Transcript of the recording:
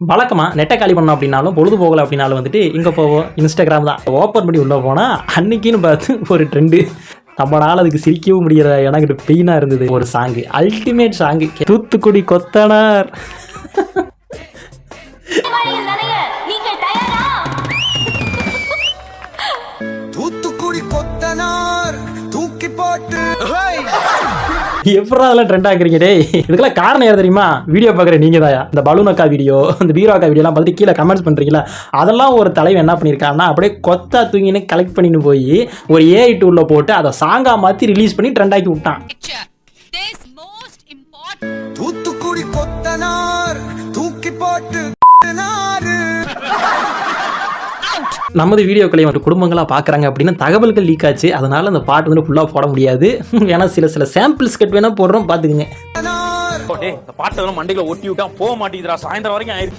வழக்கமாக நெட்டை காலி பண்ணோம் அப்படின்னாலும் பொழுது போகலை அப்படின்னாலும் வந்துட்டு இங்கே போவோம் இன்ஸ்டாகிராம் தான் ஓப்பன் பண்ணி உள்ளே போனால் அன்னைக்குன்னு பார்த்து ஒரு ட்ரெண்டு நம்மளால் அதுக்கு சிரிக்கவும் முடிகிற எனக்கு பெயினாக இருந்தது. ஒரு சாங்கு, அல்டிமேட் சாங்கு, தூத்துக்குடி கொத்தனார். தூத்துக்குடி கொத்தனார் தூக்கி போட்டு எப்படா அதெல்லாம் ட்ரெண்ட் ஆக்குறீங்க டே? இதுக்கெல்லாம் காரணம் யார் தெரியுமா? வீடியோ பார்க்குற நீங்கள் தாயா. இந்த பலூன் அக்கா வீடியோ, இந்த பீரோ அக்கா வீடியோலாம் பார்த்துட்டு கீழே கமெண்ட்ஸ் பண்ணுறீங்களா? அதெல்லாம் ஒரு தலைவன் என்ன பண்ணியிருக்காருன்னா அப்படியே கொத்தா தூங்கின்னு கலெக்ட் பண்ணின்னு போய் ஒரு ஏஐ டூலில் போட்டு அதை சாங்கா மாற்றி ரிலீஸ் பண்ணி ட்ரெண்ட் ஆக்கி விட்டான். தூத்துக்குடி கொத்தனார் தூக்கி போட்டு நமது வீடியோக்களை வந்து குடும்பங்களாக பார்க்குறாங்க அப்படின்னு தகவல்கள் லீக் ஆச்சு. அதனால அந்த பாட்டு வந்து ஃபுல்லாக போட முடியாது. ஏன்னா சில சாம்பிள்ஸ் கட் வேணால் போடுறோம், பார்த்துக்குங்க. பாட்டெல்லாம் மண்டையில ஒட்டி விட்டா போக மாட்டேங்குதுடா. சாயந்தரம் வரைக்கும் ஆயிருக்கு.